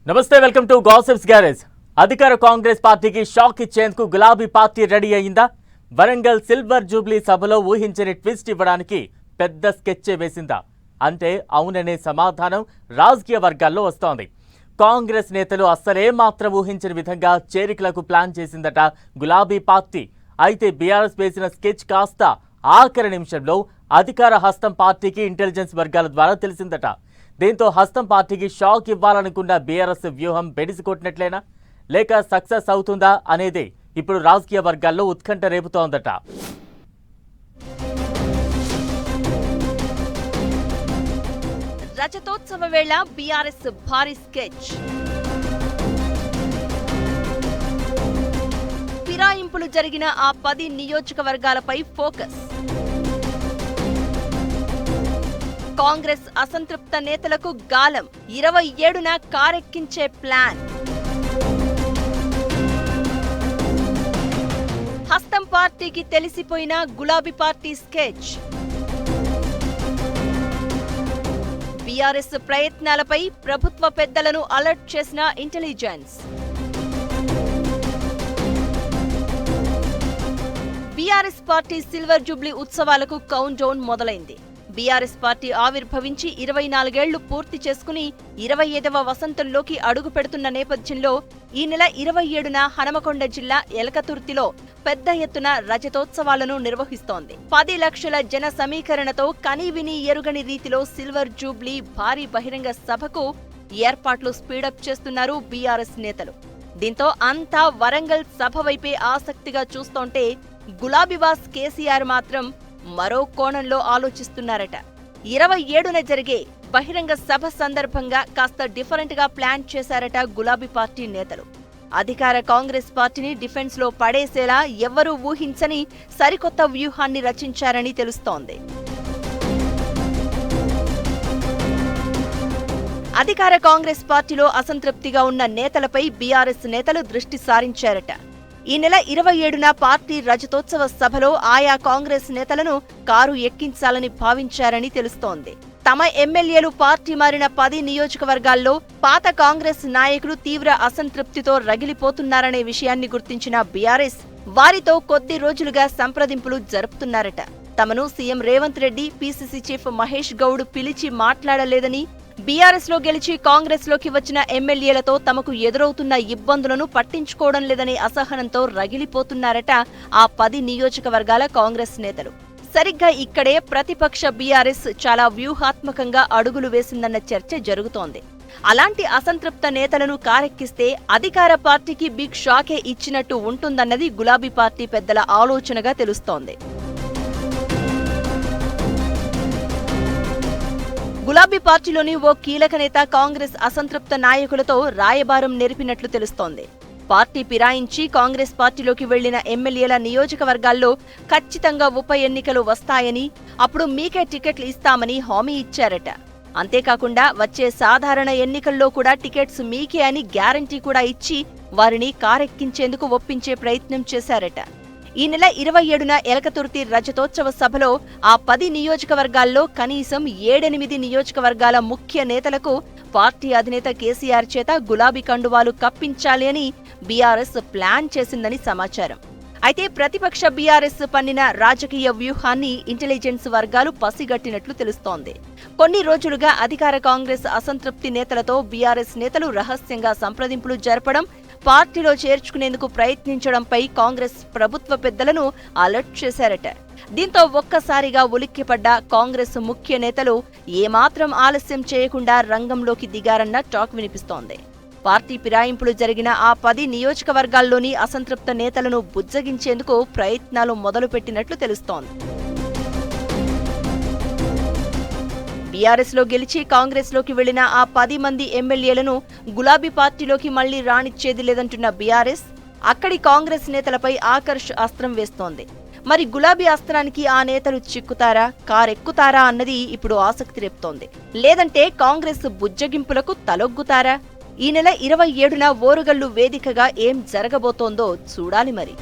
నమస్తే, welcome to gossips garage. అధికార కాంగ్రెస్ పార్టీకి షాక్ ఇచ్చేందుకు గులాబీ పార్టీ రెడీ అయిందా? వరంగల్ సిల్వర్ జూబ్లీ సభలో ఊహించని ట్విస్ట్ ఇవ్వడానికి పెద్ద స్కెచ్ వేసిందా అంటే అవుననే సమాధానం రాజకీయ వర్గాల్లో వస్తోంది. కాంగ్రెస్ నేతలు అస్సలే మాత్రం ఊహించని విధంగా చేరికలకు ప్లాన్ చేసిందట గులాబీ పార్టీ. అయితే బీఆర్ఎస్ వేసిన స్కెచ్ కాస్త ఆఖరి నిమిషంలో అధికార హస్తం పార్టీకి ఇంటెలిజెన్స్ వర్గాల ద్వారా తెలిసిందట. దీంతో హస్తం పార్టీకి షాక్ ఇవ్వాలనుకున్న బీఆర్ఎస్ వ్యూహం బెడిసికొట్టినట్లేనా, లేక సక్సెస్ అవుతుందా అనేది ఇప్పుడు రాజకీయ వర్గాల్లో ఉత్కంఠ రేపుతోందట. రజతోత్సవ వేళ బీఆర్ఎస్ భారీ స్కెచ్. ఫిరాయింపులు జరిగిన ఆ 10 నియోజకవర్గాలపై ఫోకస్. కాంగ్రెస్ అసంతృప్త నేతలకు గాలం, 27న కారెక్కించే ప్లాన్. హస్తం పార్టీకి తెలిసిపోయిన గులాబీ పార్టీ స్కెచ్. బీఆర్ఎస్ ప్రయత్నాలపై ప్రభుత్వ పెద్దలను అలర్ట్ చేసిన intelligence. BRS party silver Jubilee ఉత్సవాలకు కౌంట్ డౌన్ మొదలైంది. బీఆర్ఎస్ పార్టీ ఆవిర్భవించి 24 ఏళ్లు పూర్తి చేసుకుని 25వ వసంతంలోకి అడుగు పెడుతున్న నేపథ్యంలో ఈ నెల 27న హనుమకొండ జిల్లా ఎలకతుర్తిలో పెద్ద ఎత్తున రజతోత్సవాలను నిర్వహిస్తోంది. 10 లక్షల జన సమీకరణతో కనీవిని ఎరుగని రీతిలో సిల్వర్ జూబ్లీ భారీ బహిరంగ సభకు ఏర్పాట్లు స్పీడప్ చేస్తున్నారు బీఆర్ఎస్ నేతలు. దీంతో అంతా వరంగల్ సభ వైపే ఆసక్తిగా చూస్తోంటే గులాబీ బాస్ కేసీఆర్ మాత్రం మరో కోణంలో ఆలోచిస్తున్నారట. 27న జరిగే బహిరంగ సభ సందర్భంగా కాస్త డిఫరెంట్ గా ప్లాన్ చేశారట గులాబీ పార్టీ నేతలు. అధికార కాంగ్రెస్ పార్టీని డిఫెన్స్ లో పడేసేలా ఎవ్వరూ ఊహించని సరికొత్త వ్యూహాన్ని రచించారని తెలుస్తోంది. అధికార కాంగ్రెస్ పార్టీలో అసంతృప్తిగా ఉన్న నేతలపై బీఆర్ఎస్ నేతలు దృష్టి సారించారట. ఈ నెల 27న పార్టీ రజతోత్సవ సభలో ఆయా కాంగ్రెస్ నేతలను కారు ఎక్కించాలని భావించారని తెలుస్తోంది. తమ ఎమ్మెల్యేలు పార్టీ మారిన 10 నియోజకవర్గాల్లో పాత కాంగ్రెస్ నాయకులు తీవ్ర అసంతృప్తితో రగిలిపోతున్నారనే విషయాన్ని గుర్తించిన బీఆర్ఎస్ వారితో కొద్ది రోజులుగా సంప్రదింపులు జరుపుతున్నారట. తమను CM Revanth Reddy, PCC chief Mahesh Goud పిలిచి మాట్లాడలేదని, బీఆర్ఎస్ లో గెలిచి కాంగ్రెస్ లోకి వచ్చిన ఎమ్మెల్యేలతో తమకు ఎదురవుతున్న ఇబ్బందులను పట్టించుకోవడం లేదనే అసహనంతో రగిలిపోతున్నారట ఆ 10 నియోజకవర్గాల కాంగ్రెస్ నేతలు. సరిగ్గా ఇక్కడే ప్రతిపక్ష బీఆర్ఎస్ చాలా వ్యూహాత్మకంగా అడుగులు వేసిందన్న చర్చ జరుగుతోంది. అలాంటి అసంతృప్త నేతలను కారెక్కిస్తే అధికార పార్టీకి బిగ్ షాకే ఇచ్చినట్టు ఉంటుందన్నది గులాబీ పార్టీ పెద్దల ఆలోచనగా తెలుస్తోంది. గులాబీ పార్టీలోని ఓ కీలక నేత కాంగ్రెస్ అసంతృప్త నాయకులతో రాయబారం నెరిపినట్లు తెలుస్తోంది. పార్టీ ఫిరాయించి కాంగ్రెస్ పార్టీలోకి వెళ్లిన ఎమ్మెల్యేల నియోజకవర్గాల్లో ఖచ్చితంగా ఉప ఎన్నికలు వస్తాయని, అప్పుడు మీకే టికెట్లు ఇస్తామని హామీ ఇచ్చారట. అంతేకాకుండా వచ్చే సాధారణ ఎన్నికల్లో కూడా టికెట్స్ మీకే అని గ్యారంటీ కూడా ఇచ్చి వారిని కారెక్కించేందుకు ఒప్పించే ప్రయత్నం చేశారట. ఈ నెల 27న ఎలకతుర్తి రజతోత్సవ సభలో ఆ 10 నియోజకవర్గాల్లో కనీసం 7-8 నియోజకవర్గాల ముఖ్య నేతలకు పార్టీ అధినేత కేసీఆర్ చేత గులాబీ కండువాలు కప్పించాలి అని బీఆర్ఎస్ ప్లాన్ చేసిందని సమాచారం. అయితే ప్రతిపక్ష బీఆర్ఎస్ పన్నిన రాజకీయ వ్యూహాన్ని ఇంటెలిజెన్స్ వర్గాలు పసిగట్టినట్లు తెలుస్తోంది. కొన్ని రోజులుగా అధికార కాంగ్రెస్ అసంతృప్తి నేతలతో బీఆర్ఎస్ నేతలు రహస్యంగా సంప్రదింపులు జరపడం, పార్టీలో చేర్చుకునేందుకు ప్రయత్నించడంపై కాంగ్రెస్ ప్రభుత్వ పెద్దలను అలర్ట్ చేశారట. దీంతో ఒక్కసారిగా ఉలిక్కిపడ్డ కాంగ్రెస్ ముఖ్య నేతలు ఏమాత్రం ఆలస్యం చేయకుండా రంగంలోకి దిగారన్న టాక్ వినిపిస్తోంది. పార్టీ ఫిరాయింపులు జరిగిన ఆ 10 నియోజకవర్గాల్లోని అసంతృప్త నేతలను బుజ్జగించేందుకు ప్రయత్నాలు మొదలుపెట్టినట్లు తెలుస్తోంది. బీఆర్ఎస్ లో గెలిచి కాంగ్రెస్ లోకి వెళ్లిన ఆ 10 మంది ఎమ్మెల్యేలను గులాబీ పార్టీలోకి మళ్లీ రానిచ్చేది లేదంటున్న బీఆర్ఎస్ అక్కడి కాంగ్రెస్ నేతలపై ఆకర్ష్ అస్త్రం వేస్తోంది. మరి గులాబీ అస్త్రానికి ఆ నేతలు చిక్కుతారా, కారెక్కుతారా అన్నది ఇప్పుడు ఆసక్తి రేపుతోంది. లేదంటే కాంగ్రెస్ బుజ్జగింపులకు తలొగ్గుతారా? ఈ నెల 27న ఓరుగల్లు వేదికగా ఏం జరగబోతోందో చూడాలి మరి.